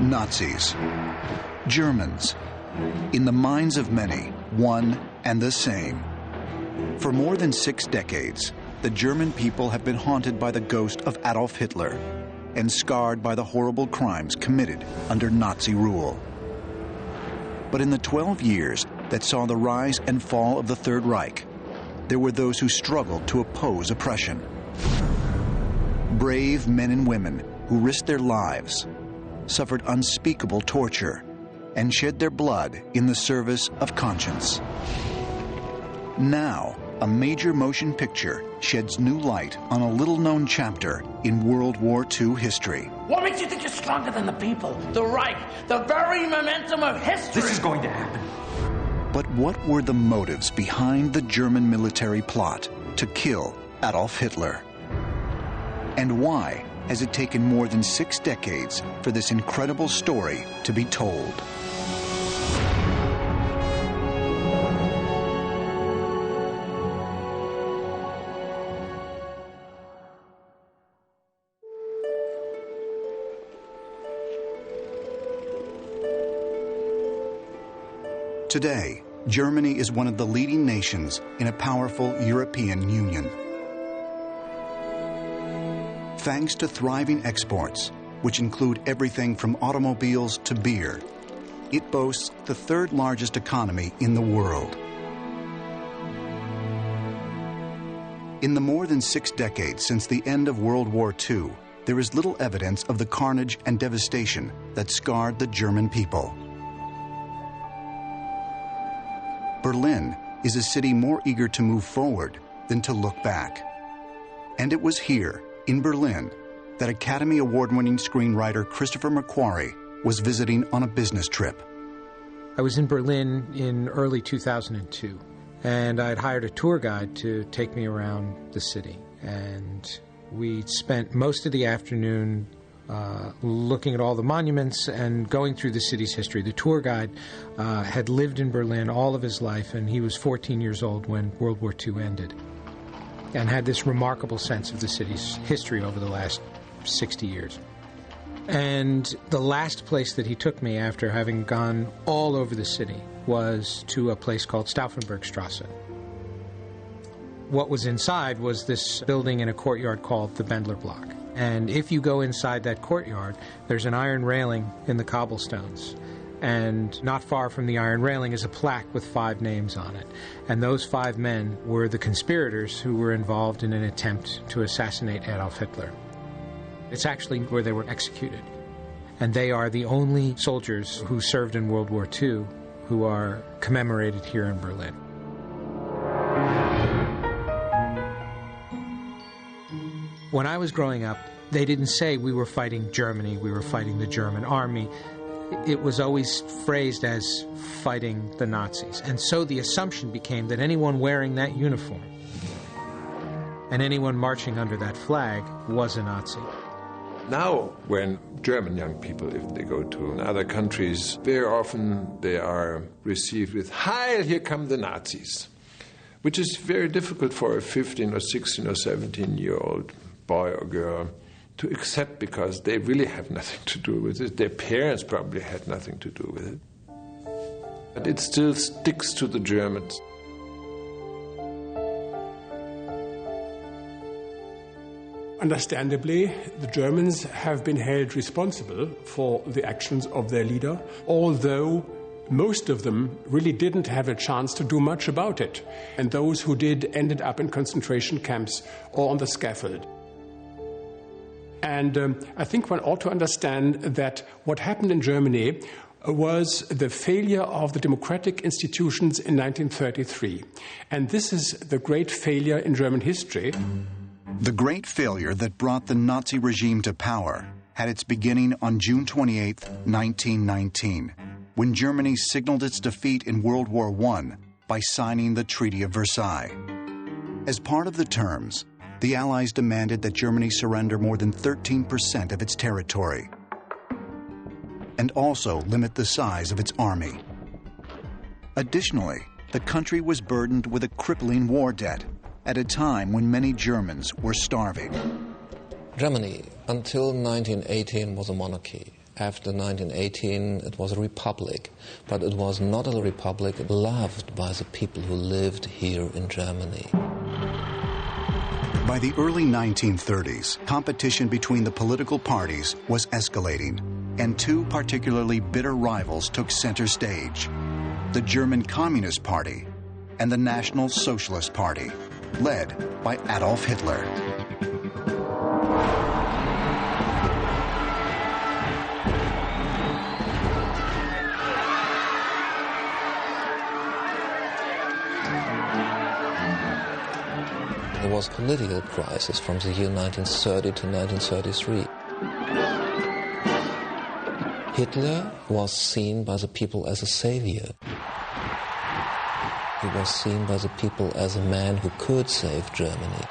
Nazis. Germans. In the minds of many, one and the same. For more than 6 decades, the German people have been haunted by the ghost of Adolf Hitler and scarred by the horrible crimes committed under Nazi rule. But in the 12 years that saw the rise and fall of the Third Reich, there were those who struggled to oppose oppression. Brave men and women who risked their lives, suffered unspeakable torture, and shed their blood in the service of conscience. Now, a major motion picture sheds new light on a little-known chapter in World War II history. What makes you think you're stronger than the people, the Reich, the very momentum of history? This is going to happen. But what were the motives behind the German military plot to kill Adolf Hitler? And why has it taken more than 6 decades for this incredible story to be told? Today, Germany is one of the leading nations in a powerful European Union. Thanks to thriving exports, which include everything from automobiles to beer, it boasts the 3rd largest economy in the world. In the more than 6 decades since the end of World War II, there is little evidence of the carnage and devastation that scarred the German people. Berlin is a city more eager to move forward than to look back. And it was here, in Berlin, that Academy Award-winning screenwriter Christopher McQuarrie was visiting on a business trip. I was in Berlin in early 2002, and I'd hired a tour guide to take me around the city. And we spent most of the afternoon looking at all the monuments and going through the city's history. The tour guide had lived in Berlin all of his life, and he was 14 years old when World War II ended, and had this remarkable sense of the city's history over the last 60 years. And the last place that he took me after having gone all over the city was to a place called Stauffenbergstrasse. What was inside was this building in a courtyard called the Bendler Block. And if you go inside that courtyard, there's an iron railing in the cobblestones. And not far from the iron railing is a plaque with 5 names on it. And those 5 men were the conspirators who were involved in an attempt to assassinate Adolf Hitler. It's actually where they were executed. And they are the only soldiers who served in World War II who are commemorated here in Berlin. When I was growing up, they didn't say we were fighting Germany, we were fighting the German army. It was always phrased as fighting the Nazis. And so the assumption became that anyone wearing that uniform and anyone marching under that flag was a Nazi. Now, when German young people, if they go to other countries, very often they are received with, "Heil, here come the Nazis," which is very difficult for a 15 or 16 or 17-year-old boy or girl to accept, because they really have nothing to do with it. Their parents probably had nothing to do with it. But it still sticks to the Germans. Understandably, the Germans have been held responsible for the actions of their leader, although most of them really didn't have a chance to do much about it. And those who did ended up in concentration camps or on the scaffold. And I think one ought to understand that what happened in Germany was the failure of the democratic institutions in 1933. And this is the great failure in German history. The great failure that brought the Nazi regime to power had its beginning on June 28, 1919, when Germany signaled its defeat in World War I by signing the Treaty of Versailles. As part of the terms, the Allies demanded that Germany surrender more than 13% of its territory and also limit the size of its army. Additionally, the country was burdened with a crippling war debt at a time when many Germans were starving. Germany, until 1918, was a monarchy, After 1918, it was a republic, but it was not a republic loved by the people who lived here in Germany. By the early 1930s, competition between the political parties was escalating, and two particularly bitter rivals took center stage: the German Communist Party and the National Socialist Party, led by Adolf Hitler. There was a political crisis from the year 1930 to 1933. Hitler was seen by the people as a savior. He was seen by the people as a man who could save Germany.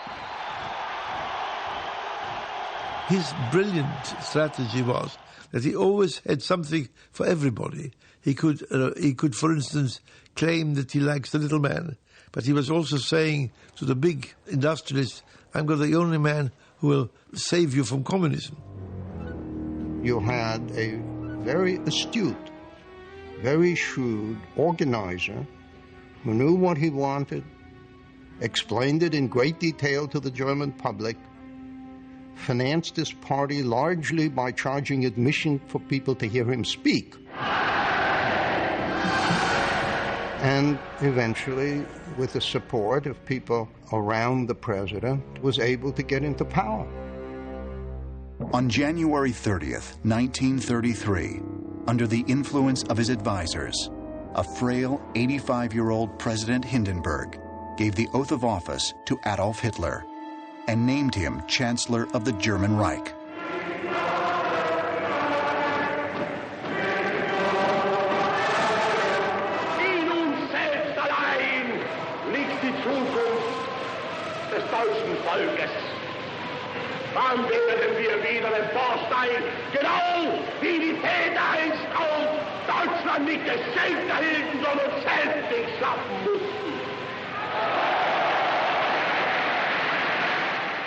His brilliant strategy was that he always had something for everybody. He could, for instance, claim that he likes the little man, but he was also saying to the big industrialists, I'm the only man who will save you from communism. You had a very astute, very shrewd organizer who knew what he wanted, explained it in great detail to the German public, financed his party largely by charging admission for people to hear him speak, and eventually, with the support of people around the president, was able to get into power. On January 30th, 1933, under the influence of his advisors, a frail 85-year-old President Hindenburg gave the oath of office to Adolf Hitler and named him Chancellor of the German Reich. In uns selbst allein liegt die Zukunft des deutschen Volkes. Wann werden wir wieder emporsteigen, genau wie die Väter einst auch Deutschland nicht selbst erhielten, sondern selbst sich schaffen mussten.